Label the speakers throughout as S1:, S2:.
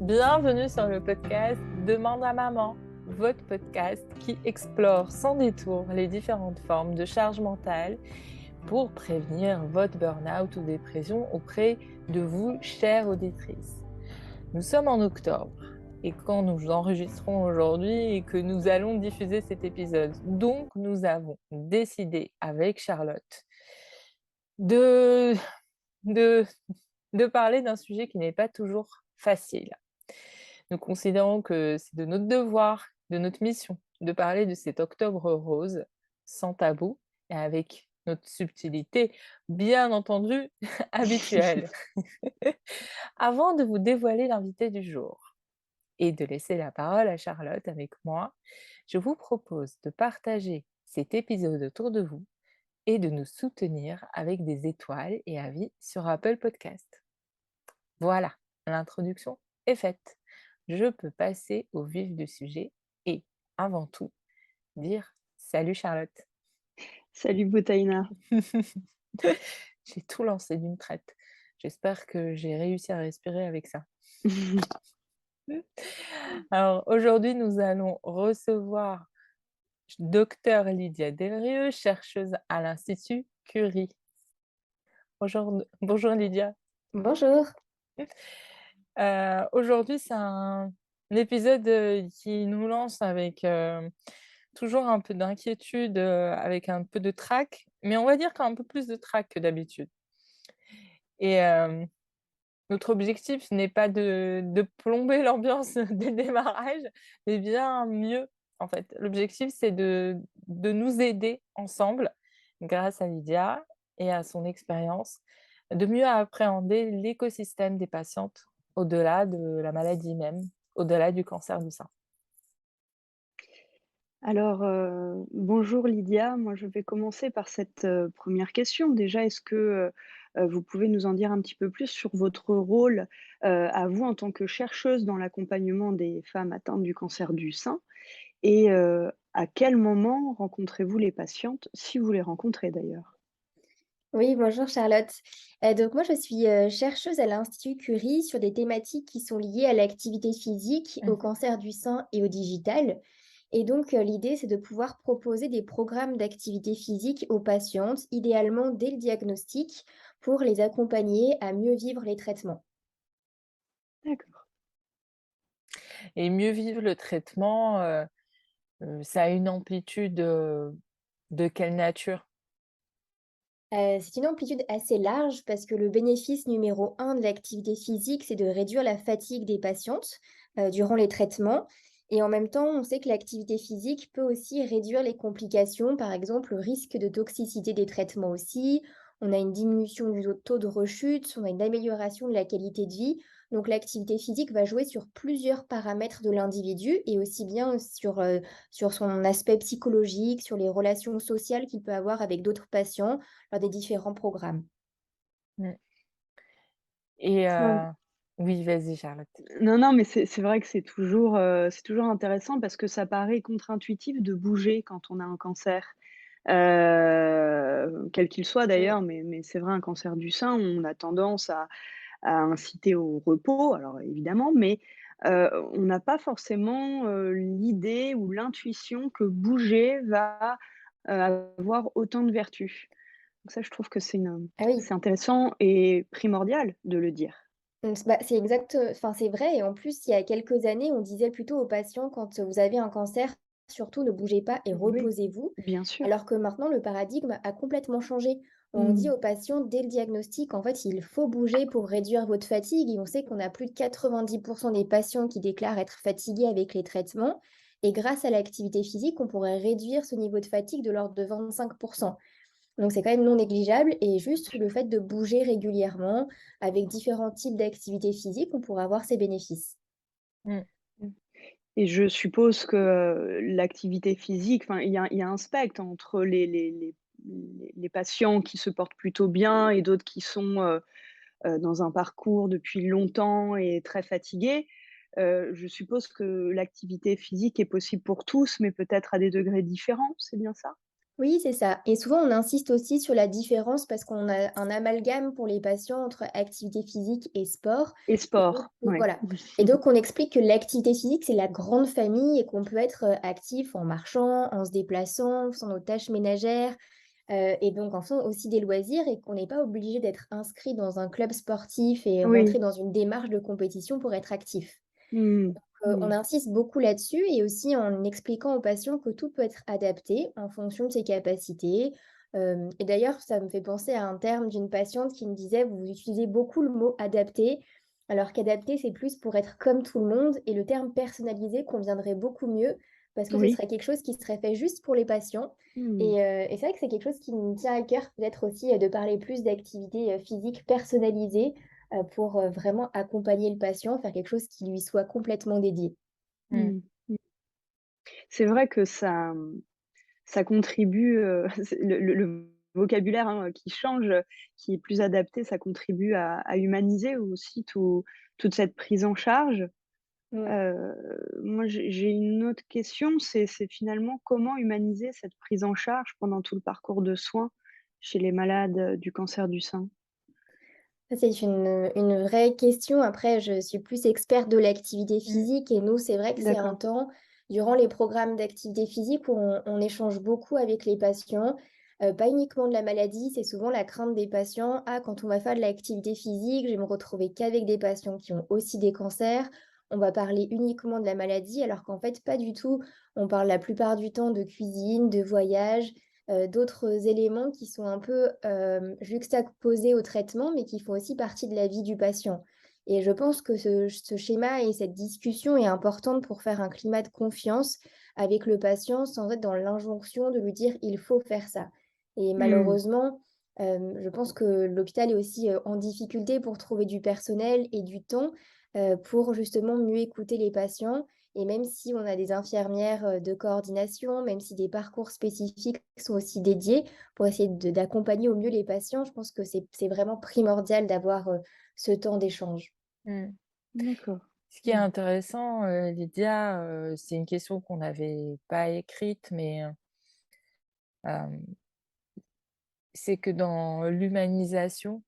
S1: Bienvenue sur le podcast Demande à maman, votre podcast qui explore sans détour les différentes formes de charge mentale pour prévenir votre burn-out ou dépression auprès de vous, chères auditrices. Nous sommes en octobre et quand nous enregistrons aujourd'hui et que nous allons diffuser cet épisode, donc nous avons décidé avec Charlotte de, de, de parler d'un sujet qui n'est pas toujours facile. Nous considérons que c'est de notre devoir, de notre mission, de parler de cet octobre rose, sans tabou et avec notre subtilité, bien entendu, habituelle. Avant de vous dévoiler l'invité du jour et de laisser la parole à Charlotte avec moi, je vous propose de partager cet épisode autour de vous et de nous soutenir avec des étoiles et avis sur Apple Podcast. Voilà, l'introduction est faite. Je peux passer au vif du sujet et, avant tout, dire salut Charlotte.
S2: Salut Boutaina.
S1: J'ai tout lancé d'une traite. J'espère que j'ai réussi à respirer avec ça. Alors aujourd'hui, nous allons recevoir Dr Lydia Delrieux, chercheuse à l'Institut Curie. Bonjour Lydia.
S3: Bonjour.
S1: Aujourd'hui, c'est un épisode qui nous lance avec toujours un peu d'inquiétude, avec un peu de trac, mais on va dire qu'un peu plus de trac que d'habitude. Et notre objectif n'est pas de plomber l'ambiance dès le démarrage, mais bien mieux, en fait. L'objectif, c'est de nous aider ensemble, grâce à Lydia et à son expérience, de mieux appréhender l'écosystème des patientes au-delà de la maladie même, au-delà du cancer du sein.
S2: Alors, bonjour Lydia. Moi, je vais commencer par cette, première question. Déjà, est-ce que, vous pouvez nous en dire un petit peu plus sur votre rôle, à vous en tant que chercheuse dans l'accompagnement des femmes atteintes du cancer du sein? Et à quel moment rencontrez-vous les patientes, si vous les rencontrez d'ailleurs?
S3: Oui, bonjour Charlotte. Donc moi je suis, chercheuse à l'Institut Curie sur des thématiques qui sont liées à l'activité physique, au
S1: Mmh.
S3: cancer du sein et au digital. Et donc l'idée c'est de pouvoir proposer des programmes d'activité physique aux patientes, idéalement dès le diagnostic, pour les accompagner à mieux vivre les traitements.
S2: D'accord.
S1: Et mieux vivre le traitement, ça a une amplitude, de quelle nature?
S3: C'est une amplitude assez large parce que le bénéfice numéro un de l'activité physique, c'est de réduire la fatigue des patientes, durant les traitements et en même temps, on sait que l'activité physique peut aussi réduire les complications, par exemple, le risque de toxicité des traitements aussi. On a une diminution du taux de rechute, on a une amélioration de la qualité de vie. Donc l'activité physique va jouer sur plusieurs paramètres de l'individu et aussi bien sur son aspect psychologique, sur les relations sociales qu'il peut avoir avec d'autres patients lors des différents programmes.
S1: Mmh. Et
S2: C'est
S1: oui, vas-y Charlotte.
S2: Non, non, mais c'est vrai que c'est toujours intéressant parce que ça paraît contre-intuitif de bouger quand on a un cancer, quel qu'il soit
S3: Mmh.
S2: d'ailleurs, mais c'est vrai un cancer du sein, on a tendance à inciter au repos, alors évidemment, mais on n'a pas forcément, l'idée ou l'intuition que bouger va, avoir autant de vertus. Donc ça, je trouve que
S3: Ah oui.
S2: c'est intéressant et primordial de le dire.
S3: C'est exact, enfin, c'est vrai et en plus, il y a quelques années, on disait plutôt aux patients quand vous avez un cancer: «Surtout ne bougez pas et
S2: Oui,
S3: reposez-vous».
S2: bien sûr.
S3: Alors que maintenant, le paradigme a complètement changé. On dit
S2: Mmh.
S3: aux patients dès le diagnostic, en fait, il faut bouger pour réduire votre fatigue et on sait qu'on a plus de 90 des patients qui déclarent être fatigués avec les traitements et grâce à l'activité physique, on pourrait réduire ce niveau de fatigue de l'ordre de 25. Donc c'est quand même non négligeable et
S2: Bien
S3: juste le
S2: sûr.
S3: fait de bouger régulièrement avec différents types d'activités physiques, on pourrait avoir ces bénéfices.
S1: Mmh.
S2: Mmh. Et je suppose que, l'activité physique, enfin, il y a un spectre entre les patients qui se portent plutôt bien et d'autres qui sont, dans un parcours depuis longtemps et très fatigués. Je suppose que l'activité physique est possible pour tous, mais peut-être à des degrés différents, c'est bien ça?
S3: Oui, c'est ça. Et souvent, on insiste aussi sur la différence parce qu'on a un amalgame pour les patients entre activité physique et sport.
S2: Et
S3: Et donc,
S2: sport, ouais.
S3: voilà. Et donc, on explique que l'activité physique, c'est la grande famille et qu'on peut être actif en marchant, en se déplaçant, en faisant nos tâches ménagères, et donc en faisant aussi des loisirs et qu'on n'est pas obligé d'être inscrit dans un club sportif et rentrer
S2: Oui.
S3: dans une démarche de compétition pour être actif.
S2: Mmh.
S3: On
S2: Mmh.
S3: insiste beaucoup là-dessus et aussi en expliquant aux patients que tout peut être adapté en fonction de ses capacités. Et d'ailleurs, ça me fait penser à un terme d'une patiente qui me disait: «Vous utilisez beaucoup le mot adapté, alors qu'adapté, c'est plus pour être comme tout le monde et le terme personnalisé conviendrait beaucoup mieux parce que ce
S2: Oui.
S3: serait quelque chose qui serait fait juste pour les patients».
S2: Mmh.
S3: Et c'est vrai que c'est quelque chose qui me tient à cœur, peut-être aussi, de parler plus d'activités, physiques personnalisées, pour, vraiment accompagner le patient, faire quelque chose qui lui soit complètement dédié.
S1: Mmh.
S2: Mmh. Mmh. C'est vrai que ça, ça contribue, c'est le vocabulaire, hein, qui change, qui est plus adapté, ça contribue à humaniser aussi toute cette prise en charge.
S3: Mmh.
S2: Heu, Moi j'ai une autre question, c'est finalement comment humaniser cette prise en charge pendant tout le parcours de soins chez les malades, du cancer du sein?
S3: Ça, c'est une vraie question. Après, je suis plus experte de l'activité
S1: Mmh.
S3: physique et nous, c'est vrai que c'est un
S2: D'accord.
S3: temps durant les programmes d'activité physique où on échange beaucoup avec les patients, pas uniquement de la maladie, c'est souvent la crainte des patients: «Ah, quand on va faire de l'activité physique, je vais me retrouver qu'avec des patients qui ont aussi des cancers. On va parler uniquement de la maladie», alors qu'en fait, pas du tout. On parle la plupart du temps de cuisine, de voyage, d'autres éléments qui sont un peu, juxtaposés au traitement, mais qui font aussi partie de la vie du patient. Et je pense que ce schéma et cette discussion est importante pour faire un climat de confiance avec le patient, sans être dans l'injonction de lui dire: «Il faut faire ça». Et
S2: Mmh.
S3: malheureusement, je pense que l'hôpital est aussi, en difficulté pour trouver du personnel et du temps, pour justement mieux écouter les patients. Et même si on a des infirmières, de coordination, même si des parcours spécifiques sont aussi dédiés pour essayer d'accompagner au mieux les patients, je pense que c'est vraiment primordial d'avoir, ce temps d'échange.
S1: Mmh.
S2: D'accord.
S1: Ce qui est
S2: Mmh.
S1: intéressant, Lydia, c'est une question qu'on n'avait pas écrite, mais hem, c'est que dans l'humanisation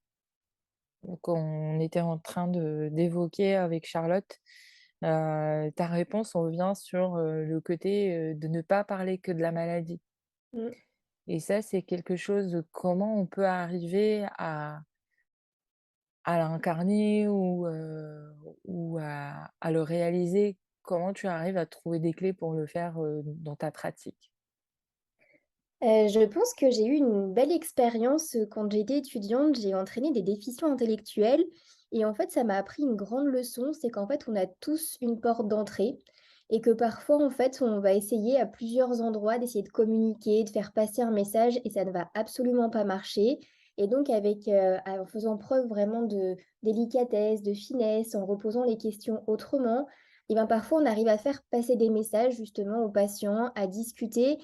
S1: qu'on était en train d'évoquer avec Charlotte, ta réponse, on revient sur, le côté, de ne pas parler que de la maladie
S3: Mmh.
S1: et ça, c'est quelque chose de comment on peut arriver à l'incarner ou à le réaliser? Comment tu arrives à trouver des clés pour le faire, dans ta pratique?
S3: Je pense que j'ai eu une belle expérience, quand j'étais étudiante. J'ai entraîné des déficients intellectuels et en fait, ça m'a appris une grande leçon, c'est qu'en fait, on a tous une porte d'entrée et que parfois, en fait, on va essayer à plusieurs endroits d'essayer de communiquer, de faire passer un message et ça ne va absolument pas marcher. Et donc avec, en faisant preuve vraiment de délicatesse, de finesse, en reposant les questions autrement, et ben, parfois, on arrive à faire passer des messages justement aux patients, à discuter.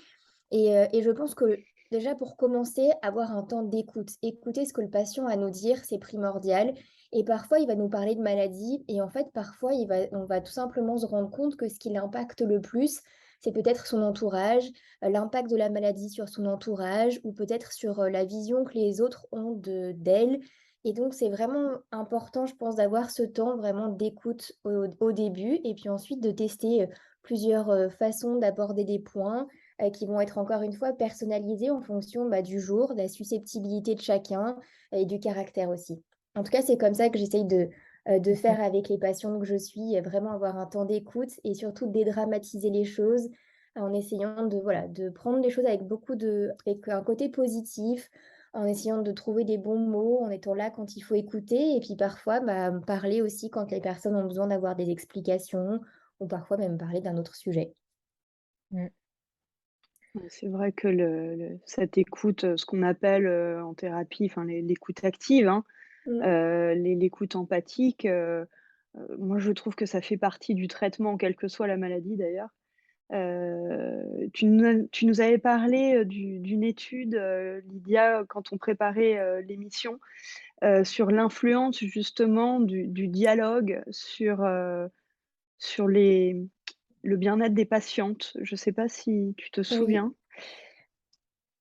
S3: Et je pense que déjà pour commencer, avoir un temps d'écoute. Écouter ce que le patient a à nous dire, c'est primordial. Et parfois, il va nous parler de maladie et en fait, parfois, on va tout simplement se rendre compte que ce qui l'impacte le plus, c'est peut-être son entourage, l'impact de la maladie sur son entourage ou peut-être sur, la vision que les autres ont d'elle. Et donc c'est vraiment important, je pense, d'avoir ce temps vraiment d'écoute au début et puis ensuite de tester, plusieurs, façons d'aborder des points, qui vont être encore une fois personnalisés en fonction, bah, du jour, de la susceptibilité de chacun et du caractère aussi. En tout cas, c'est comme ça que j'essaye de
S1: Mmh.
S3: faire avec les patients que je suis, vraiment avoir un temps d'écoute et surtout dédramatiser les choses en essayant de, voilà, de prendre les choses avec un côté positif, en essayant de trouver des bons mots, en étant là quand il faut écouter et puis parfois, bah, parler aussi quand les personnes ont besoin d'avoir des explications ou parfois même parler d'un autre sujet.
S1: Mmh.
S2: Ouais, c'est vrai que cette écoute, ce qu'on appelle, en thérapie, enfin l'écoute active, hein,
S3: Mmh.
S2: l'écoute empathique, moi je trouve que ça fait partie du traitement, quelle que soit la maladie d'ailleurs. Tu nous avais parlé, d'une étude, Lydia, quand on préparait, l'émission, sur l'influence justement du dialogue sur le bien-être des patientes. Je ne sais pas si tu te
S3: Oui.
S2: souviens?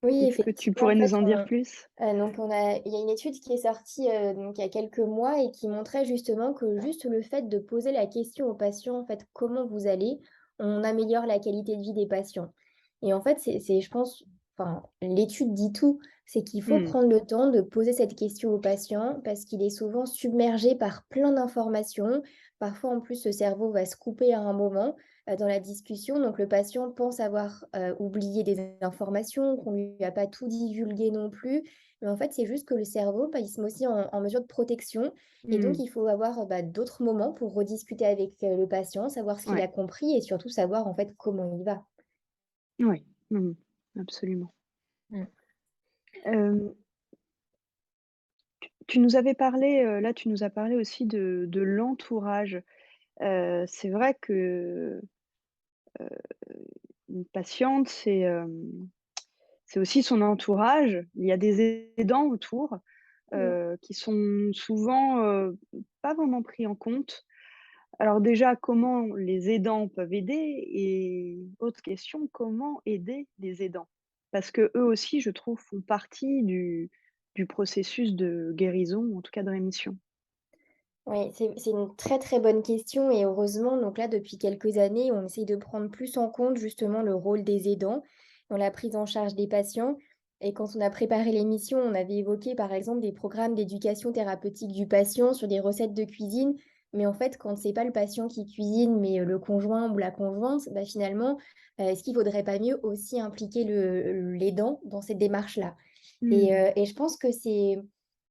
S3: Oui,
S2: Est-ce que tu
S3: effectivement, en
S2: pourrais
S3: fait,
S2: nous en dire plus?
S3: donc il y a une étude qui est sortie, donc il y a quelques mois et qui montrait justement que juste le fait de poser la question aux patients, en fait: «Comment vous allez?», on améliore la qualité de vie des patients et en fait, c'est je pense enfin, l'étude dit tout. C'est qu'il faut
S2: Mmh.
S3: prendre le temps de poser cette question aux patients parce qu'il est souvent submergé par plein d'informations. Parfois, en plus, le cerveau va se couper à un moment, dans la discussion. Donc le patient pense avoir, oublié des informations, qu'on lui a pas tout divulgué non plus. Mais en fait, c'est juste que le cerveau, bah, il se met aussi en mesure de protection et donc
S2: Mmh.
S3: il faut avoir, bah, d'autres moments pour rediscuter avec, le patient, savoir ce qu'il
S2: Ouais.
S3: a compris et surtout savoir, en fait, comment il va.
S2: Oui. Mmh. Absolument.
S1: Mmh.
S2: Hem, tu nous avais parlé, là, tu nous as parlé aussi de l'entourage. C'est vrai que, une patiente, c'est aussi son entourage. Il y a des aidants autour,
S3: Mmh.
S2: qui sont souvent, pas vraiment pris en compte. Alors déjà, comment les aidants peuvent aider? Et autre question, comment aider les aidants? Parce que eux aussi, je trouve, font partie du processus de guérison, en tout cas de rémission.
S3: Oui, c'est une très, très bonne question et heureusement, donc là, depuis quelques années, on essaye de prendre plus en compte justement le rôle des aidants dans la prise en charge des patients. Et quand on a préparé l'émission, on avait évoqué par exemple des programmes d'éducation thérapeutique du patient sur des recettes de cuisine. Mais en fait, quand c'est pas le patient qui cuisine, mais le conjoint ou la conjointe, bah finalement, est-ce qu'il vaudrait pas mieux aussi impliquer l'aidant dans cette démarche-là?
S2: Mmh.
S3: Et je pense que c'est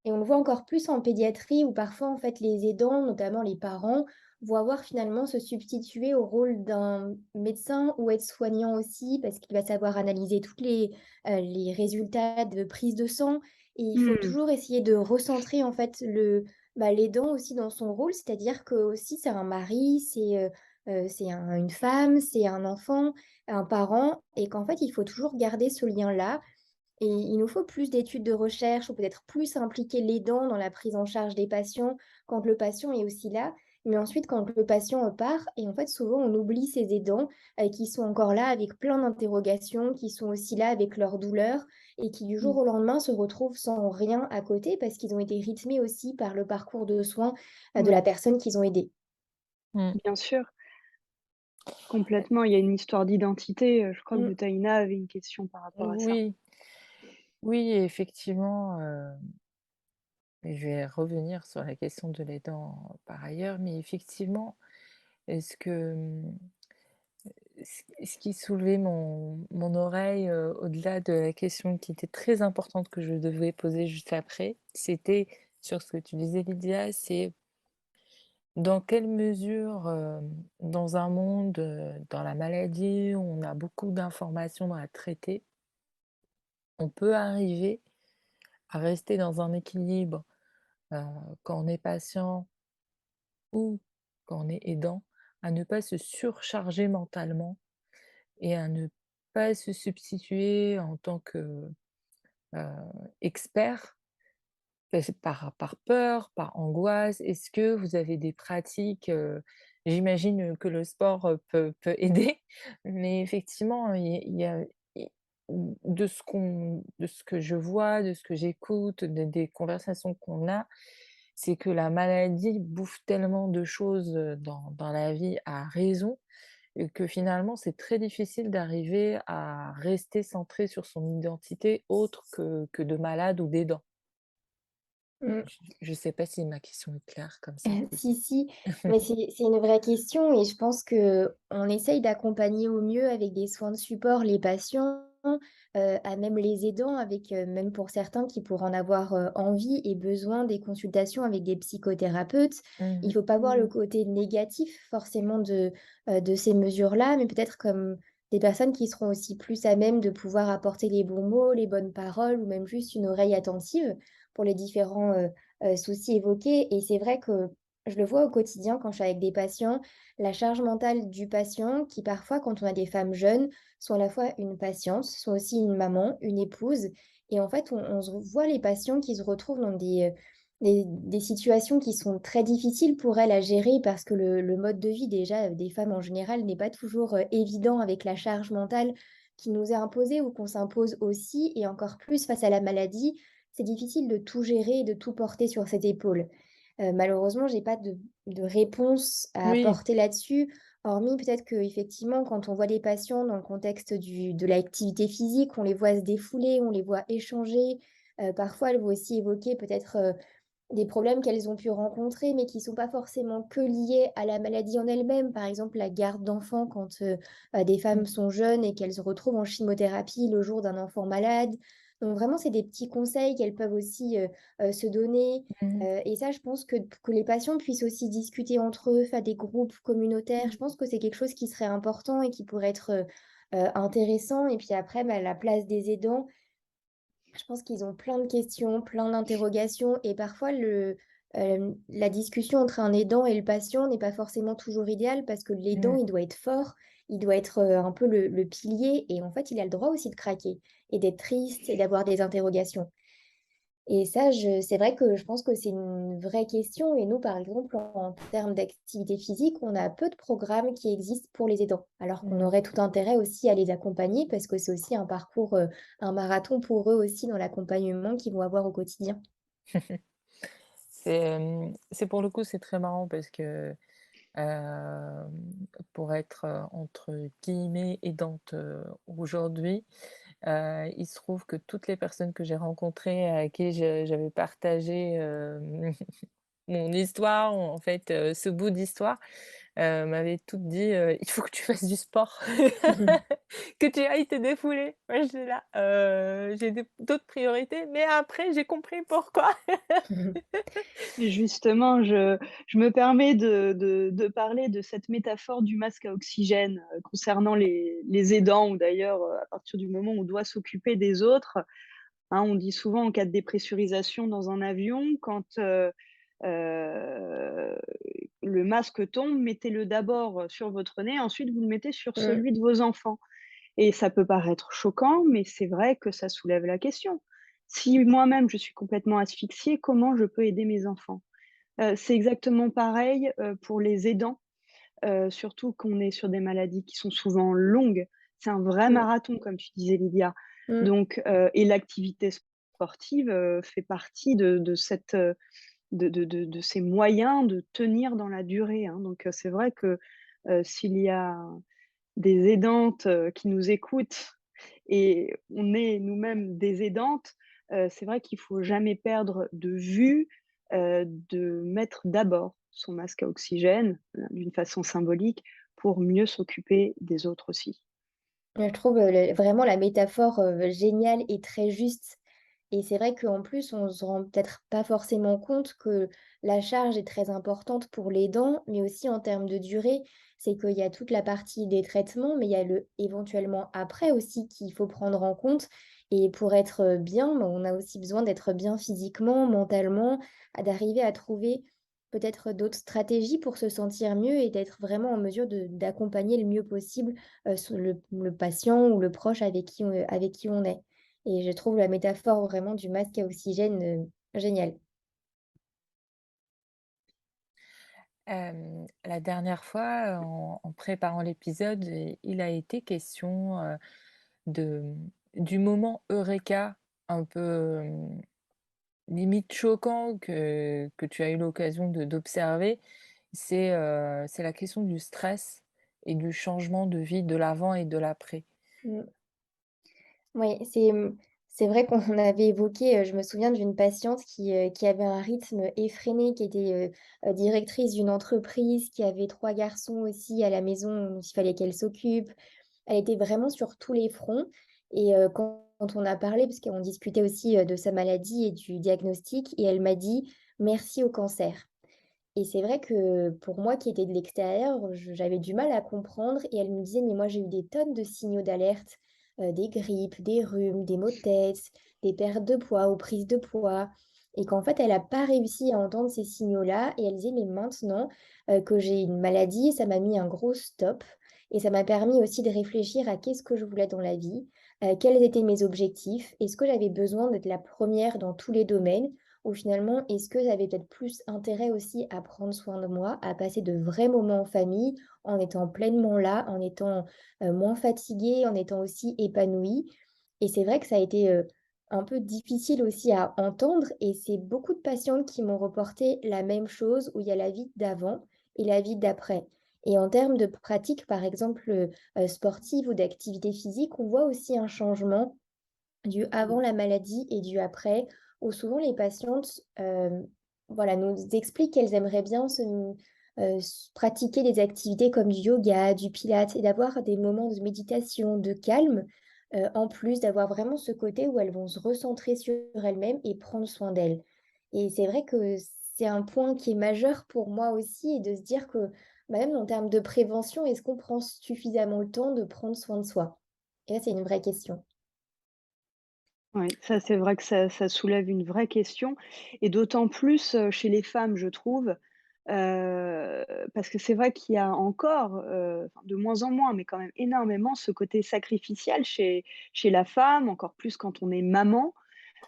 S3: et on le voit encore plus en pédiatrie où parfois, en fait, les aidants, notamment les parents, vont avoir finalement se substituer au rôle d'un médecin ou aide-soignant aussi, parce qu'il va savoir analyser toutes les résultats de prise de sang et il faut
S2: Mmh.
S3: toujours essayer de recentrer, en fait, l'aidant aussi dans son rôle. C'est-à-dire que aussi c'est un mari, c'est une femme, c'est un enfant, un parent et qu'en fait, il faut toujours garder ce lien-là et il nous faut plus d'études de recherche ou peut-être plus impliquer l'aidant dans la prise en charge des patients quand le patient est aussi là. Mais ensuite, quand le patient part, et en fait, souvent, on oublie ces aidants qui sont encore là avec plein d'interrogations, qui sont aussi là avec leur douleur et qui du jour
S2: Mmh.
S3: au lendemain se retrouvent sans rien à côté parce qu'ils ont été rythmés aussi par le parcours de soins de la
S2: Ouais,
S3: personne qu'ils ont aidée.
S1: Mmh.
S2: bien sûr, complètement. Il y a une histoire d'identité. Je crois que
S3: Mm.
S2: Boutaïna avait une question par rapport à ça.
S1: Oui, oui, effectivement, je vais revenir sur la question de l'aidant par ailleurs, mais effectivement, est-ce que, ce qui soulevait mon oreille, au-delà de la question qui était très importante que je devais poser juste après, c'était sur ce que tu disais Lydia, c'est dans quelle mesure, dans un monde, dans la maladie où on a beaucoup d'informations à traiter, on peut arriver à rester dans un équilibre, heu, quand on est patient ou quand on est aidant, à ne pas se surcharger mentalement et à ne pas se substituer en tant que, heu, expert, par peur, par angoisse. Est-ce que vous avez des pratiques, j'imagine, que le sport, peut aider, mais effectivement, il y a i de ce que je vois, de ce que j'écoute, des conversations qu'on a, c'est que la maladie bouffe tellement de choses, dans la vie à raison et que finalement, c'est très difficile d'arriver à rester centré sur son identité autre que de malade ou d'aidant.
S3: Mm.
S1: Je sais pas si ma question est claire comme ça posée.
S3: Si, si, mais c'est une vraie question et je pense que on essaye d'accompagner au mieux avec des soins de support les patients, à même les aidants avec, même pour certains qui pourraient en avoir, envie et besoin des consultations avec des psychothérapeutes. Il
S1: Mmh.
S3: faut pas voir le
S2: Mmh.
S3: côté négatif forcément de ces mesures-là, mais peut-être comme des personnes qui seront aussi plus à même de pouvoir apporter les bons mots, les bonnes paroles ou même juste une oreille attentive pour les différents, soucis évoqués et c'est vrai que je le vois au quotidien quand je suis avec des patients, la charge mentale du patient qui parfois, quand on a des femmes jeunes, sont à la fois une patiente, sont aussi une maman, une épouse et en fait, on se voit les patients qui se retrouvent dans des situations qui sont très difficiles pour elles à gérer parce que le mode de vie déjà, des femmes en général n'est pas toujours, évident avec la charge mentale qui nous est imposée ou qu'on s'impose aussi et encore plus face à la maladie, c'est difficile de tout gérer et de tout porter sur ses épaules. Malheureusement, j'ai pas de réponse à
S1: Oui.
S3: apporter là-dessus, hormis peut-être qu'effectivement, quand on voit les patients dans le contexte de l'activité physique, on les voit se défouler, on les voit échanger. Parfois, elles vont aussi évoquer peut-être, des problèmes qu'elles ont pu rencontrer, mais qui sont pas forcément que liés à la maladie en elle-même. Par exemple, la garde d'enfants quand, des femmes
S1: Mmh.
S3: sont jeunes et qu'elles se retrouvent en chimiothérapie le jour d'un enfant malade. Donc vraiment, c'est des petits conseils qu'elles peuvent aussi, se donner,
S1: Mmh.
S3: et ça, je pense que pour que les patients puissent aussi discuter entre eux, faire des groupes communautaires, je pense que c'est quelque chose qui serait important et qui pourrait être, intéressant. Et puis après, bah, la place des aidants, je pense qu'ils ont plein de questions, plein d'interrogations et parfois la discussion entre un aidant et le patient n'est pas forcément toujours idéale parce que l'aidant,
S1: Mmh.
S3: il doit être fort, il doit être, un peu le pilier et en fait, il a le droit aussi de craquer et d'être triste et d'avoir des interrogations. Et ça, c'est vrai que je pense que c'est une vraie question et nous, par exemple, en termes d'activité physique, on a peu de programmes qui existent pour les aidants. Alors qu'on
S1: Mmh.
S3: aurait tout intérêt aussi à les accompagner parce que c'est aussi un parcours, un marathon pour eux aussi dans l'accompagnement qu'ils vont avoir au quotidien.
S1: C'est pour le coup, c'est très marrant parce que, pour être, entre guillemets «aidante», aujourd'hui, il se trouve que toutes les personnes que j'ai rencontrées, à qui j'avais partagé, mon histoire, en fait, ce bout d'histoire, m'avaient toutes dit, «Il faut que tu fasses du sport, que tu ailles te défouler». Moi, j'étais là, «J'ai d'autres priorités, mais après j'ai compris pourquoi».
S2: Et justement, je me permets de parler de cette métaphore du masque à oxygène, concernant les aidants ou d'ailleurs, à partir du moment où on doit s'occuper des autres. Hein, on dit souvent en cas de dépressurisation dans un avion, quand, heu, le masque tombe, mettez-le d'abord sur votre nez, ensuite vous le mettez sur
S3: Mmh.
S2: celui de vos enfants. Et ça peut paraître choquant, mais c'est vrai que ça soulève la question. Si moi-même je suis complètement asphyxiée, comment je peux aider mes enfants? C'est exactement pareil, pour les aidants, surtout qu'on est sur des maladies qui sont souvent longues. C'est un vrai
S3: Mmh.
S2: marathon comme tu disais Lydia.
S3: Mmh.
S2: Donc et l'activité sportive, fait partie de cette, de ces moyens de tenir dans la durée, hein. Donc c'est vrai que, s'il y a des aidantes, qui nous écoutent et on est nous-mêmes des aidantes, c'est vrai qu'il faut jamais perdre de vue, de mettre d'abord son masque à oxygène, d'une façon symbolique, pour mieux s'occuper des autres aussi.
S3: Je trouve, vraiment la métaphore, géniale et très juste. Et c'est vrai qu'en plus, on se rend peut-être pas forcément compte que la charge est très importante pour les dents, mais aussi en termes de durée. C'est qu'il y a toute la partie des traitements, mais il y a le éventuellement après aussi qu'il faut prendre en compte. Et pour être, bien, bah, on a aussi besoin d'être bien physiquement, mentalement, d'arriver à trouver peut-être d'autres stratégies pour se sentir mieux et d'être vraiment en mesure d'accompagner le mieux possible, le patient ou le proche avec qui on est. Et je trouve la métaphore vraiment du masque à oxygène, géniale.
S1: La dernière fois, en préparant l'épisode, il a été question, de, du moment eureka un peu, limite choquant que tu as eu l'occasion d'observer. C'est la question du stress et du changement de vie de l'avant et de l'après.
S3: Mmh. Oui, c'est vrai qu'on avait évoqué, je me souviens d'une patiente qui avait un rythme effréné, qui était, directrice d'une entreprise, qui avait 3 garçons aussi à la maison dont il fallait qu'elle s'occupe. Elle était vraiment sur tous les fronts et quand on a parlé, parce qu'on discutait aussi, de sa maladie et du diagnostic et elle m'a dit: «Merci au cancer». Et c'est vrai que pour moi qui étais de l'extérieur, j'avais du mal à comprendre et elle me disait: «Mais moi j'ai eu des tonnes de signaux d'alerte, des grippes, des rhumes, des maux de tête, des pertes de poids ou prises de poids» et qu'en fait elle a pas réussi à entendre ces signaux-là et elle disait: «Mais maintenant, que j'ai une maladie, ça m'a mis un gros stop et ça m'a permis aussi de réfléchir à qu'est-ce que je voulais dans la vie, quels étaient mes objectifs, est-ce que j'avais besoin d'être la première dans tous les domaines Ou finalement, est-ce que j'avais peut-être plus intérêt aussi à prendre soin de moi, à passer de vrais moments en famille, en étant pleinement là, en étant, moins fatiguée, en étant aussi épanouie? Et c'est vrai que ça a été, un peu difficile aussi à entendre et c'est beaucoup de patientes qui m'ont reporté la même chose, où il y a la vie d'avant et la vie d'après. Et en termes de pratique, par exemple, sportive ou d'activité physique, on voit aussi un changement du avant la maladie et du après, où souvent les patientes, voilà, nous expliquent qu'elles aimeraient bien pratiquer des activités comme du yoga, du pilates et d'avoir des moments de méditation, de calme, en plus d'avoir vraiment ce côté où elles vont se recentrer sur elles-mêmes et prendre soin d'elles. Et c'est vrai que c'est un point qui est majeur pour moi aussi et de se dire que, bah, même en termes de prévention, est-ce qu'on prend suffisamment le temps de prendre soin de soi? Et là, c'est une vraie question.
S2: Oui, ça c'est vrai que ça soulève une vraie question et d'autant plus, chez les femmes, je trouve, parce que c'est vrai qu'il y a encore, enfin de moins en moins, mais quand même énormément ce côté sacrificiel chez la femme, encore plus quand on est maman,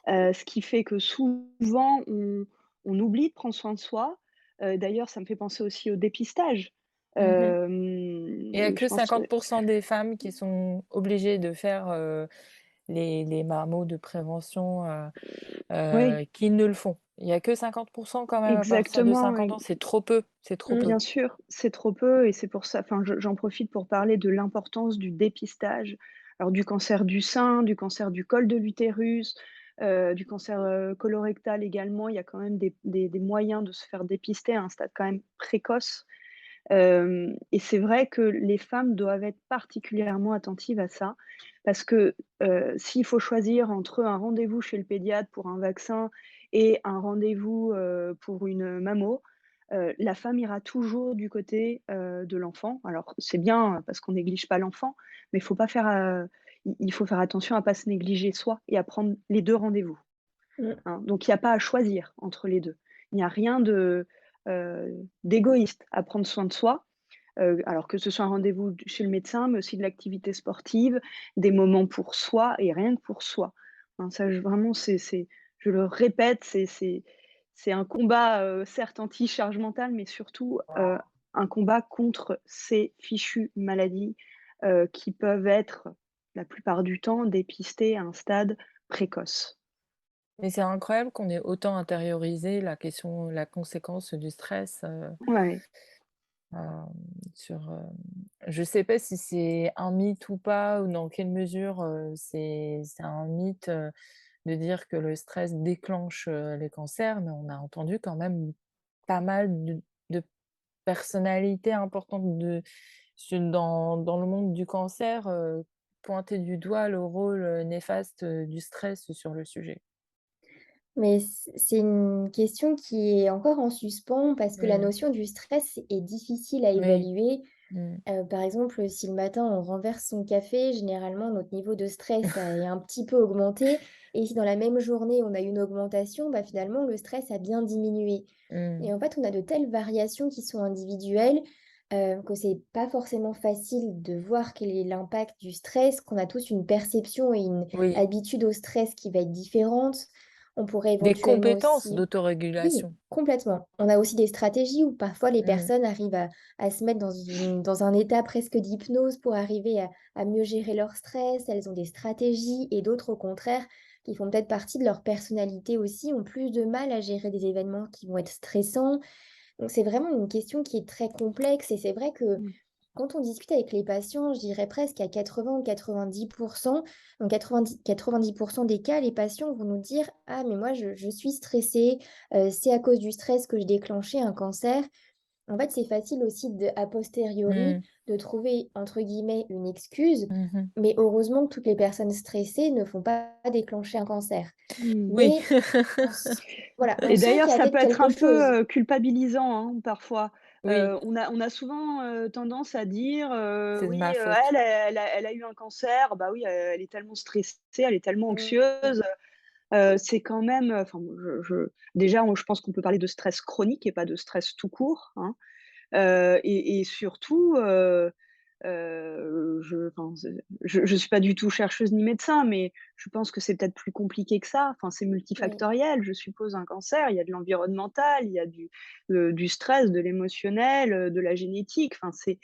S2: ce qui fait que souvent on oublie de prendre soin de soi. D'ailleurs, ça me fait penser aussi au dépistage.
S1: Mmh. Il y a
S2: Je
S1: que
S2: pense,
S1: 50 des femmes qui sont obligées de faire, les mammos de prévention,
S2: oui,
S1: qui ne le font. Il y a que 50 quand même à partir de
S2: exactement.
S1: 50 ans, c'est trop peu, c'est trop
S3: Mmh.
S1: peu.
S2: Bien sûr, c'est trop peu et c'est pour ça enfin, j'en profite pour parler de l'importance du dépistage. Alors du cancer du sein, du cancer du col de l'utérus, du cancer, colorectal également. Il y a quand même des moyens de se faire dépister à un stade quand même précoce. Hem Et c'est vrai que les femmes doivent être particulièrement attentives à ça parce que, s'il faut choisir entre un rendez-vous chez le pédiatre pour un vaccin et un rendez-vous, pour une mammo, la femme ira toujours du côté, de l'enfant. Alors c'est bien, parce qu'on néglige pas l'enfant, mais il faut pas faire, il faut faire attention à pas se négliger soi et à prendre les 2 rendez-vous.
S3: Mmh.
S2: Hein, donc il y a pas à choisir entre les 2. Il n'y a rien d'égoïste à prendre soin de soi, alors que ce soit un rendez-vous chez le médecin, mais aussi de l'activité sportive, des moments pour soi et rien que pour soi. Hein, ça vraiment c'est je le répète, c'est un combat, certes anti-charge mentale, mais surtout, un combat contre ces fichues maladies, qui peuvent être, la plupart du temps, dépistées à un stade précoce.
S1: Mais c'est incroyable qu'on ait autant intériorisé la conséquence du stress,
S2: Ouais.
S1: hem, sur, je sais pas si c'est un mythe ou pas, ou dans quelle mesure, c'est un mythe, de dire que le stress déclenche, les cancers, mais on a entendu quand même pas mal de personnalités importantes dans le monde du cancer, pointer du doigt le rôle, néfaste, du stress sur le sujet.
S3: Mais c'est une question qui est encore en suspens parce que la
S1: Mmh.
S3: notion du stress est difficile à
S1: Oui.
S3: évaluer.
S1: Mmh.
S3: Par exemple, si le matin on renverse son café, généralement notre niveau de stress est un petit peu augmenté et si dans la même journée on a une augmentation, bah, finalement le stress a bien diminué.
S1: Mmh.
S3: Et en fait, on a de telles variations qui sont individuelles, que c'est pas forcément facile de voir quel est l'impact du stress, qu'on a tous une perception et une
S1: Oui.
S3: habitude au stress qui va être différente. On pourrait
S1: Des
S3: éventuellement
S1: compétences
S3: aussi oui,
S1: d'autorégulation.
S3: complètement. On a aussi des stratégies où parfois les
S1: Mmh.
S3: personnes arrivent à se mettre dans un état presque d'hypnose pour arriver à mieux gérer leur stress. Elles ont des stratégies et d'autres, au contraire, qui font peut-être partie de leur personnalité aussi, ont plus de mal à gérer des événements qui vont être stressants. Donc c'est vraiment une question qui est très complexe et c'est vrai que
S2: Mmh.
S3: quand on discute avec les patients, je dirais presque à 80 ou 90 donc 90 des cas, les patients vont nous dire: «Ah mais moi je suis stressé, c'est à cause du stress que j'ai déclenché un cancer». En fait, c'est facile aussi a posteriori
S1: Mmh.
S3: de trouver entre guillemets «une excuse»,
S1: Mmh mh.
S3: mais heureusement que toutes les personnes stressées ne font pas déclencher un cancer.
S2: Mmh.
S1: Oui.
S3: Mais on s voilà, on
S2: Et
S3: sent
S2: d'ailleurs,
S3: qu'il y a
S2: ça
S3: peut-être
S2: peut être
S3: quelque
S2: un peu,
S3: chose.
S2: culpabilisant, hein, parfois.
S1: Oui,
S2: On a souvent, tendance à dire,
S1: c'est de
S2: «Oui,
S1: ma faute.
S2: elle a eu un cancer, bah oui, elle est tellement stressée, elle est tellement
S3: Mmh.
S2: anxieuse». C'est quand même, enfin, je déjà, je pense qu'on peut parler de stress chronique et pas de stress tout court, hein. Et surtout, Je enfin, je suis pas du tout chercheuse ni médecin, mais je pense que c'est peut-être plus compliqué que ça. Enfin, c'est
S3: Oui,
S2: multifactoriel, je suppose, un cancer. Il y a de l'environnemental, il y a du stress, de l'émotionnel, de la génétique. Enfin, c'est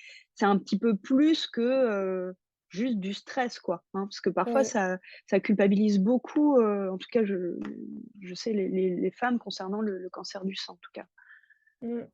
S2: un petit peu plus que, juste du stress, quoi, hein. Parce que parfois
S3: oui.
S2: ça culpabilise beaucoup, en tout cas je sais les femmes concernant le cancer du sein, en tout cas.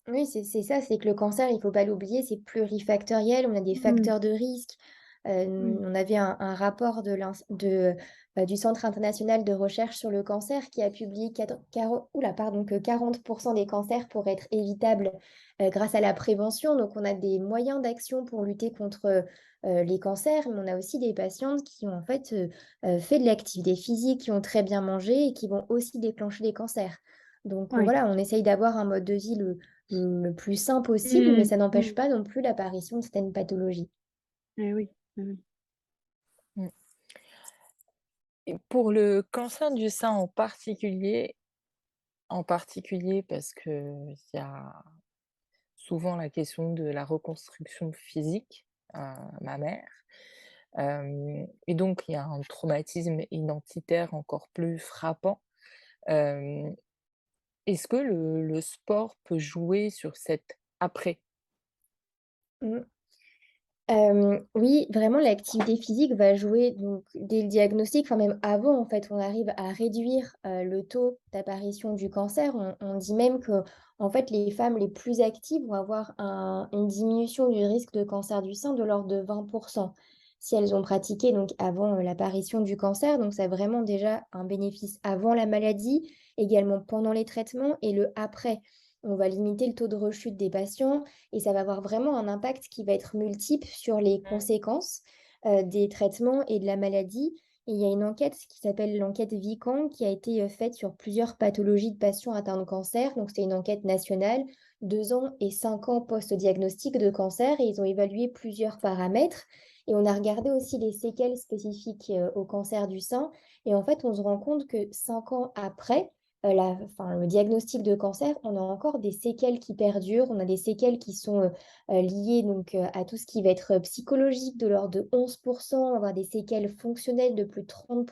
S3: Oui, c'est ça, c'est que le cancer, il faut pas l'oublier, c'est plurifactoriel. On a des
S2: Mmh.
S3: facteurs de risque.
S2: Mmh.
S3: On avait un rapport du Centre international de recherche sur le cancer qui a publié que 40 des cancers pourraient être évitables, grâce à la prévention. Donc on a des moyens d'action pour lutter contre, les cancers, mais on a aussi des patientes qui ont en fait, fait de l'activité physique, qui ont très bien mangé et qui vont aussi déclencher des cancers. Donc
S2: Oui.
S3: voilà, on essaye d'avoir un mode de vie le plus sain possible, mais
S2: Mmh.
S3: ça n'empêche
S2: Mmh.
S3: pas non plus l'apparition de certaines pathologies.
S2: Eh oui. Oui, oui.
S1: Mmh. Et pour le cancer du sein en particulier parce qu'il y a souvent la question de la reconstruction physique, mammaire, et donc il y a un traumatisme identitaire encore plus frappant. Hem, Est-ce que le sport peut jouer sur cet après?
S3: Mmh. Oui, vraiment l'activité physique va jouer donc dès le diagnostic, enfin même avant en fait, on arrive à réduire, le taux d'apparition du cancer. On dit même que en fait les femmes les plus actives vont avoir une diminution du risque de cancer du sein de l'ordre de 20 si elles ont pratiqué donc avant, l'apparition du cancer. Donc c'est vraiment déjà un bénéfice avant la maladie, également pendant les traitements et le après. On va limiter le taux de rechute des patients et ça va avoir vraiment un impact qui va être multiple sur les
S1: Mmh.
S3: conséquences, des traitements et de la maladie. Et il y a une enquête qui s'appelle l'enquête Vican qui a été, faite sur plusieurs pathologies de patients atteints de cancer. Donc c'est une enquête nationale, 2 ans et 5 ans post-diagnostic de cancer et ils ont évalué plusieurs paramètres et on a regardé aussi les séquelles spécifiques, au cancer du sein et en fait, on se rend compte que 5 ans après, le diagnostic de cancer, on a encore des séquelles qui perdurent. On a des séquelles qui sont, liées donc, à tout ce qui va être, psychologique de l'ordre de 11. On va avoir des séquelles fonctionnelles de plus de 30.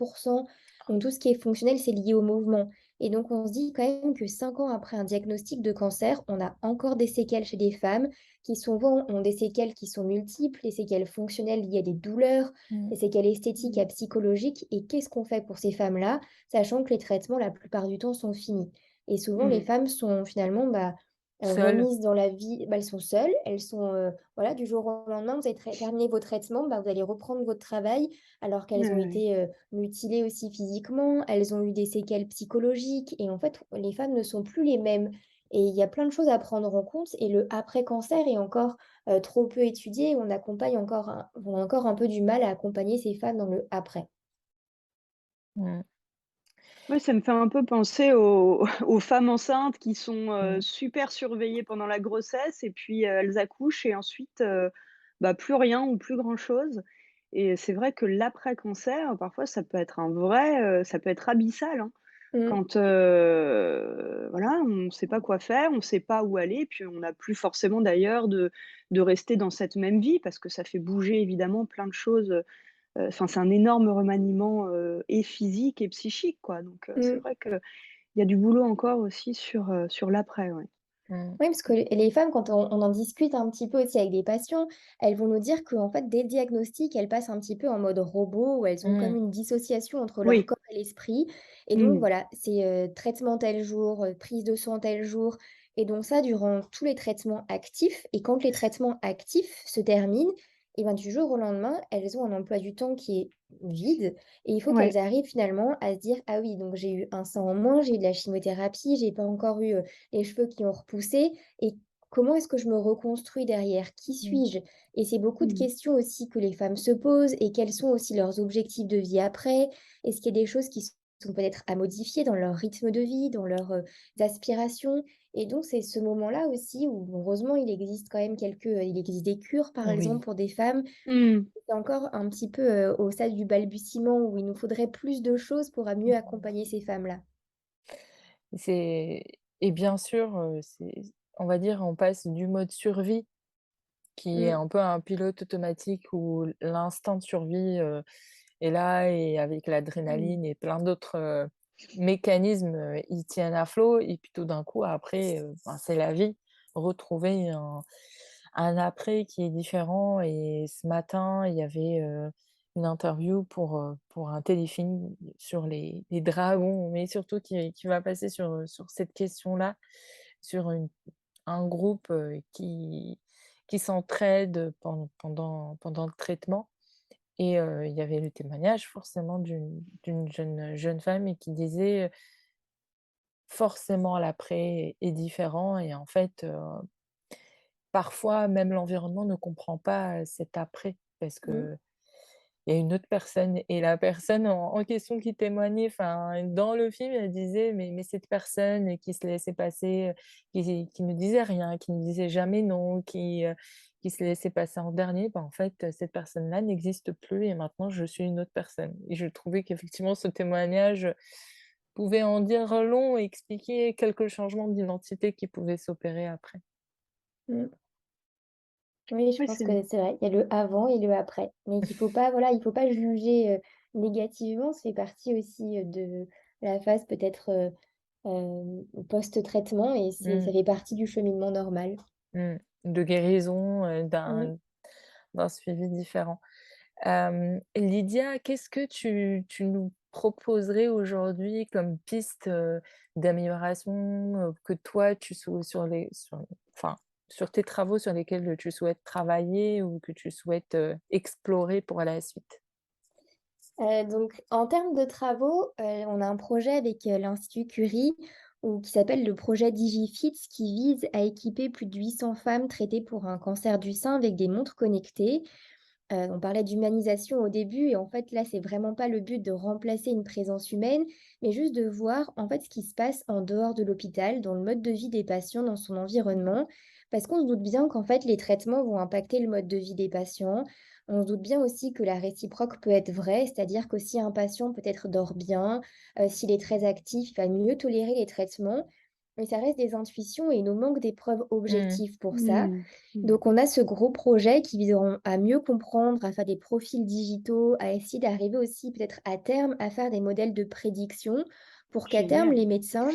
S3: Donc tout ce qui est fonctionnel, c'est lié au mouvement et donc on se dit quand même que 5 ans après un diagnostic de cancer, on a encore des séquelles chez des femmes qui souvent ont des séquelles qui sont multiples, les séquelles fonctionnelles liées à des douleurs,
S1: Mmh.
S3: les séquelles esthétiques
S2: Mmh.
S3: à psychologiques et qu'est-ce qu'on fait pour ces femmes-là? Sachant que les traitements, la plupart du temps, sont finis et souvent les
S2: Mmh.
S3: femmes sont finalement,
S1: Seule?
S3: remises dans la vie elles sont seules, elles sont, voilà, du jour au lendemain, vous avez terminé vos traitements, vous allez reprendre votre travail alors
S2: Ouais,
S3: qu'elles ont
S2: ouais.
S3: été, mutilées aussi physiquement, elles ont eu des séquelles psychologiques et en fait, les femmes ne sont plus les mêmes et il y a plein de choses à prendre en compte et le après cancer est encore, trop peu étudié. On a encore un peu du mal à accompagner ces femmes dans le après.
S1: Mmh.
S2: Ouais, ça me fait un peu penser aux aux femmes enceintes qui sont,
S1: Mmh.
S2: super surveillées pendant la grossesse et puis, elles accouchent et ensuite, bah, plus rien ou plus grand chose et c'est vrai que l'après-cancer, parfois, ça peut être abyssal, hein.
S3: Mmh.
S2: Quand, voilà, on ne sait pas quoi faire, on ne sait pas où aller, puis on n'a plus forcément d'ailleurs de rester dans cette même vie parce que ça fait bouger évidemment plein de choses, enfin, c'est un énorme remaniement, et physique et psychique, quoi, donc c'est
S3: Mmh.
S2: vrai qu'il y a du boulot encore aussi sur l'après, ouais.
S1: Mmh.
S3: Oui, parce que les femmes, quand on en discute un petit peu aussi avec des patients, elles vont nous dire qu'en fait, dès le diagnostic, elles passent un petit peu en mode robot, où elles ont comme
S1: Mmh.
S3: une dissociation entre leur
S2: Oui.
S3: corps et l'esprit. Et donc
S2: Mmh.
S3: voilà, c'est, traitement tel jour, prise de sang tel jour. Et donc ça, durant tous les traitements actifs. Et quand les traitements actifs se terminent, et ben, du jour au lendemain, elles ont un emploi du temps qui est vide. Et il faut
S2: Ouais.
S3: qu'elles arrivent finalement à se dire, ah oui, donc j'ai eu un sang en moins, j'ai eu de la chimiothérapie, j'ai pas encore eu les cheveux qui ont repoussé et comment est-ce que je me reconstruis derrière? Qui
S1: Mmh.
S3: suis-je? Et c'est beaucoup de
S2: Mmh.
S3: questions aussi que les femmes se posent et quels sont aussi leurs objectifs de vie après? Est-ce qu'il y a des choses qui sont peut-être à modifier dans leur rythme de vie, dans leurs, aspirations? Et donc c'est ce moment-là aussi où heureusement il existe des cures par exemple
S1: Oui.
S3: pour des femmes.
S2: Mmh.
S3: C'est encore un petit peu, au stade du balbutiement où il nous faudrait plus de choses pour à mieux accompagner ces femmes-là.
S1: C'est et bien sûr, on va dire, on passe du mode survie qui est
S3: Mmh.
S1: un peu un pilote automatique où l'instinct de survie, est là et avec
S2: Mmh.
S1: l'adrénaline et plein d'autres, mécanismes, ils tiennent à flot et puis tout d'un coup après, ben, c'est la vie. Retrouver un après qui est différent et ce matin, il y avait, une interview pour un téléfilm sur les dragons, mais surtout qui va passer sur cette question-là, sur un groupe, qui s'entraide pendant le traitement et il y avait le témoignage forcément d'une jeune femme et qui disait, forcément l'après est différent et en fait, parfois même l'environnement ne comprend pas, cet après parce
S3: Mmh.
S1: qu'il y a une autre personne et la personne en question qui témoignait, enfin, dans le film, elle disait: «Mais cette personne qui se laissait passer, qui ne disait rien, qui ne disait jamais non, qui se laissait passer en dernier, bah, en fait, cette personne-là n'existe plus et maintenant je suis une autre personne» et je trouvais qu'effectivement ce témoignage pouvait en dire long et expliquer quelques changements d'identité qui pouvaient s'opérer après.
S3: Mmh. Oui, je
S2: Ouais,
S3: pense
S2: c'est
S3: que c'est vrai. Il y a le avant et le après, mais qu'il faut pas, voilà, il faut pas juger, négativement. Ça fait partie aussi, de la phase peut-être, post-traitement et ça
S1: Mmh.
S3: fait partie du cheminement normal.
S1: Mmh. De guérison,
S3: Mmh.
S1: d'un suivi différent. Lydia, qu'est-ce que tu nous proposerais aujourd'hui comme piste, d'amélioration, que toi tu enfin, sur tes travaux sur lesquels tu souhaites travailler ou que tu souhaites, explorer pour la suite?
S3: Donc en termes de travaux, on a un projet avec, l'Institut Curie qui s'appelle le projet DigiFit, qui vise à équiper plus de 800 femmes traitées pour un cancer du sein avec des montres connectées. On parlait d'humanisation au début et en fait là, c'est vraiment pas le but de remplacer une présence humaine, mais juste de voir en fait ce qui se passe en dehors de l'hôpital, dans le mode de vie des patients, dans son environnement. Parce qu'on se doute bien qu'en fait les traitements vont impacter le mode de vie des patients. On se doute bien aussi que la réciproque peut être vraie, c'est-à-dire que si un patient peut-être dort bien, s'il est très actif, il va mieux tolérer les traitements. Mais ça reste des intuitions et il nous manque des preuves
S1: Mmh.
S3: objectives pour ça.
S2: mmh, mmh.
S3: Donc, on a ce gros projet qui viseront à mieux comprendre, à faire des profils digitaux, à essayer d'arriver aussi peut-être à terme à faire des modèles de prédiction pour qu'à terme,
S2: Génial.
S3: les médecins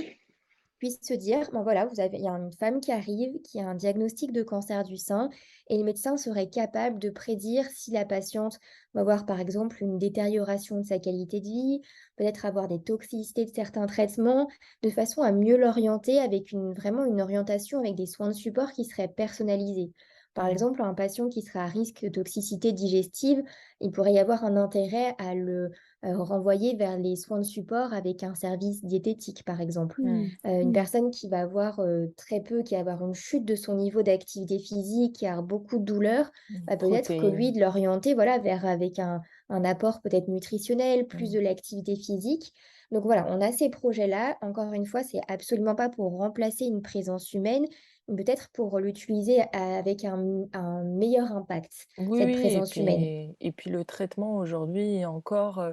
S3: puissent se dire, ben voilà, il y a une femme qui arrive, qui a un diagnostic de cancer du sein, et le médecin serait capable de prédire si la patiente va avoir par exemple une détérioration de sa qualité de vie, peut-être avoir des toxicités de certains traitements, de façon à mieux l'orienter avec vraiment une orientation avec des soins de support qui seraient personnalisés. Par
S1: Mmh.
S3: exemple, un patient qui serait à risque de toxicité digestive, il pourrait y avoir un intérêt à le renvoyer vers les soins de support avec un service diététique, par exemple.
S2: Mmh,
S3: Une
S2: mmh.
S3: personne qui va avoir, très peu qui va avoir une chute de son niveau d'activité physique, qui a beaucoup de douleurs,
S1: Mmh.
S3: bah, peut-être que lui
S1: Protéines.
S3: de l'orienter, voilà, vers avec un apport peut-être nutritionnel, plus
S1: Mmh.
S3: de l'activité physique. Donc voilà, on a ces projets-là. Encore une fois, c'est absolument pas pour remplacer une présence humaine, mais peut-être pour l'utiliser avec un meilleur impact,
S1: Oui,
S3: cette
S1: oui
S3: présence humaine.
S1: et puis le traitement aujourd'hui encore,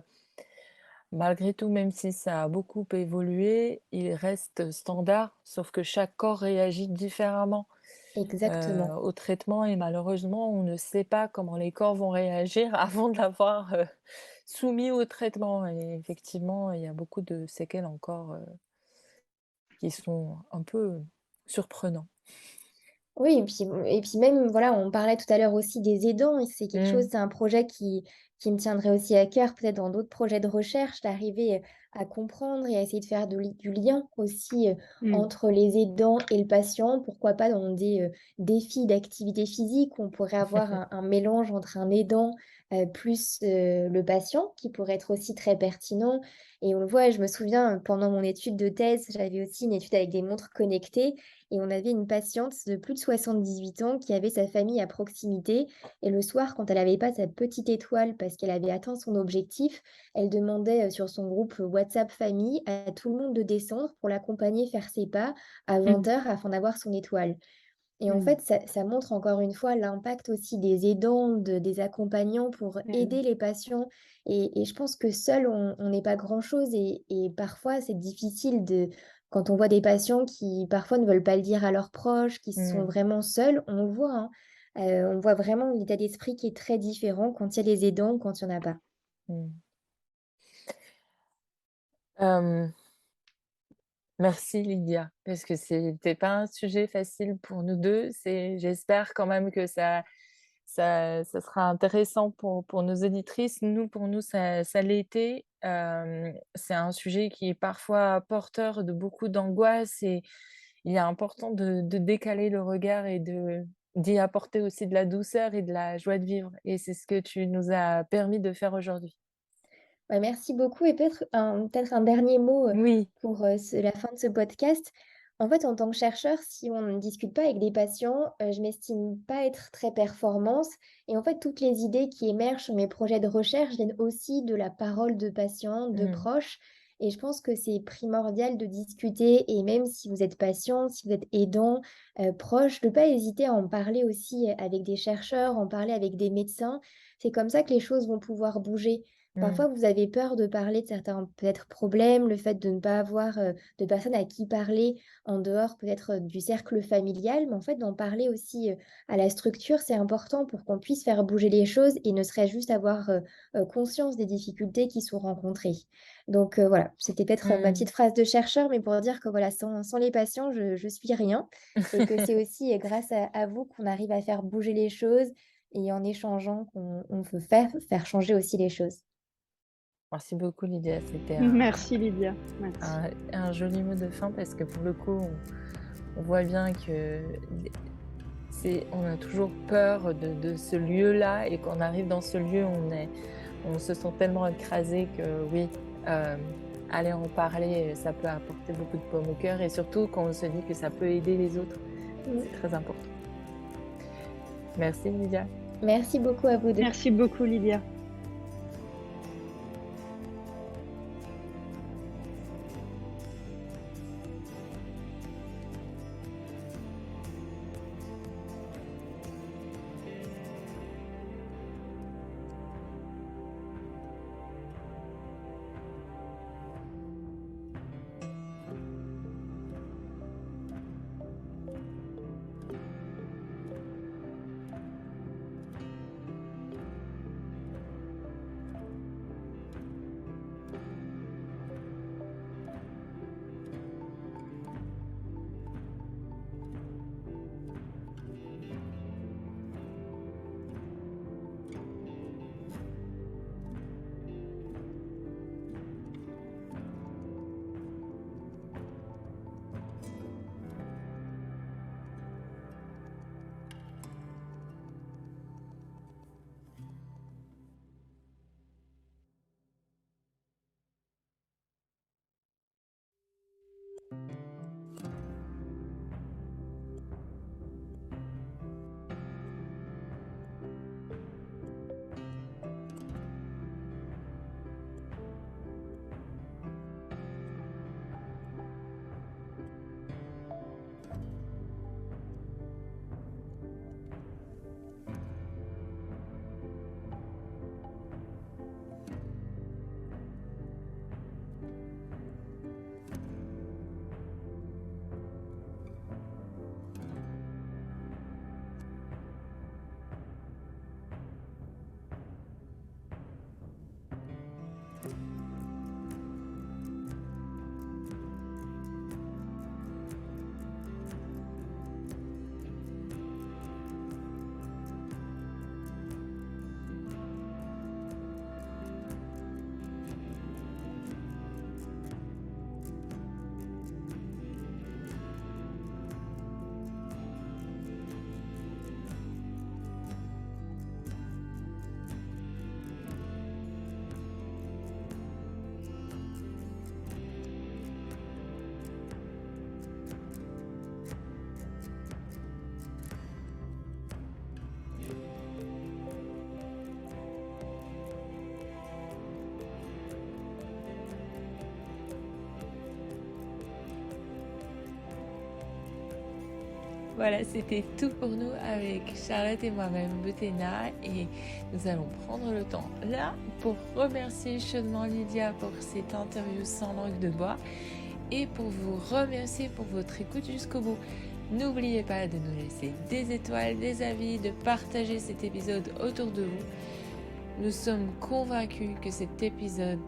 S1: malgré tout, même si ça a beaucoup évolué, il reste standard, sauf que chaque corps réagit différemment,
S3: Exactement.
S1: au traitement et malheureusement, on ne sait pas comment les corps vont réagir avant de l'avoir, soumis au traitement et effectivement, il y a beaucoup de séquelles encore, qui sont un peu surprenants.
S3: Oui et puis même, voilà, on parlait tout à l'heure aussi des aidants et c'est quelque chose
S1: Mmh.
S3: c'est un projet qui me tiendrait aussi à cœur, peut-être dans d'autres projets de recherche, d'arriver, à comprendre et à essayer de faire du lien aussi,
S2: Mmh.
S3: entre les aidants et le patient. Pourquoi pas dans des, défis d'activité physique où on pourrait avoir un mélange entre un aidant, plus, le patient qui pourrait être aussi très pertinent et on le voit, je me souviens, pendant mon étude de thèse, j'avais aussi une étude avec des montres connectées et on avait une patiente de plus de 78 ans qui avait sa famille à proximité et le soir, quand elle avait pas sa petite étoile parce qu'elle avait atteint son objectif, elle demandait, sur son groupe WhatsApp famille à tout le monde de descendre pour l'accompagner faire ses pas à
S2: Mmh.
S3: 20 heures afin d'avoir son étoile. Et en
S2: Mmh.
S3: fait, ça montre encore une fois l'impact aussi des aidants, des accompagnants pour
S2: Mmh.
S3: aider les patients. Et je pense que seul, on n'est pas grand-chose. Et parfois, c'est difficile quand on voit des patients qui parfois ne veulent pas le dire à leurs proches, qui sont
S1: Mmh.
S3: vraiment seuls, on le voit, hein. On voit vraiment l'état d'esprit qui est très différent quand il y a des aidants, quand il y en a pas.
S1: Mmh. Hem, Merci Lydia, parce que c'était pas un sujet facile pour nous 2. J'espère quand même que ça sera intéressant pour nos auditrices. Nous, pour nous, ça l'est été. C'est un sujet qui est parfois porteur de beaucoup d'angoisse et il est important de décaler le regard et d'y apporter aussi de la douceur et de la joie de vivre et c'est ce que tu nous as permis de faire aujourd'hui.
S3: Bah, merci beaucoup et peut-être un dernier mot,
S1: Oui.
S3: pour, la fin de ce podcast. En fait, en tant que chercheur, si on ne discute pas avec des patients, je m'estime pas être très performante et en fait, toutes les idées qui émergent sur mes projets de recherche viennent aussi de la parole de patients, de
S1: Mmh.
S3: proches et je pense que c'est primordial de discuter et même si vous êtes patient, si vous êtes aidant, proche, de pas hésiter à en parler aussi, avec des chercheurs, en parler avec des médecins. C'est comme ça que les choses vont pouvoir bouger.
S1: Mmh.
S3: Parfois, vous avez peur de parler de certains peut-être problèmes, le fait de ne pas avoir, de personnes à qui parler en dehors peut-être, du cercle familial, mais en fait d'en parler aussi, à la structure, c'est important pour qu'on puisse faire bouger les choses et ne serait juste avoir, conscience des difficultés qui sont rencontrées. Donc, voilà, c'était peut-être, ma
S1: Mmh.
S3: petite phrase de chercheur, mais pour dire que voilà, sans les patients, je suis rien et que c'est aussi, grâce à vous qu'on arrive à faire bouger les choses et en échangeant qu'on on peut faire changer aussi les choses.
S1: Merci beaucoup Lydia, c'était
S2: Merci Lydia, merci.
S1: un joli mot de fin parce que pour le coup, on voit bien que on a toujours peur de ce lieu-là et quand on arrive dans ce lieu, on se sent tellement écrasé que oui, hem, aller en parler, ça peut apporter beaucoup de paume au cœur et surtout quand on se dit que ça peut aider les autres,
S3: Mmh.
S1: c'est très important. Merci Lydia.
S3: Merci beaucoup à vous 2.
S2: Merci beaucoup Lydia.
S1: Voilà, c'était tout pour nous avec Charlotte et moi-même, Bettina, et nous allons prendre le temps là pour remercier chaudement Lydia pour cette interview sans langue de bois et pour vous remercier pour votre écoute jusqu'au bout. N'oubliez pas de nous laisser des étoiles, des avis, de partager cet épisode autour de vous. Nous sommes convaincus que cet épisode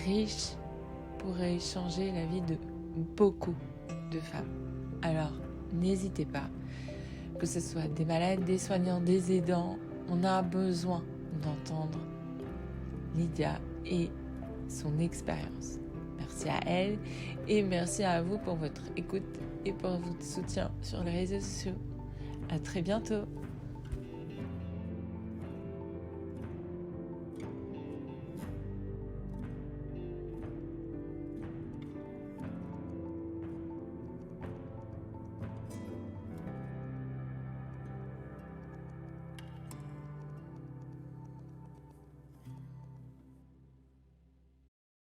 S1: riche pourrait changer la vie de beaucoup de femmes. Alors, n'hésitez pas, que ce soit des malades, des soignants, des aidants, on a besoin d'entendre Lydia et son expérience. Merci à elle et merci à vous pour votre écoute et pour votre soutien sur les réseaux sociaux. À très bientôt.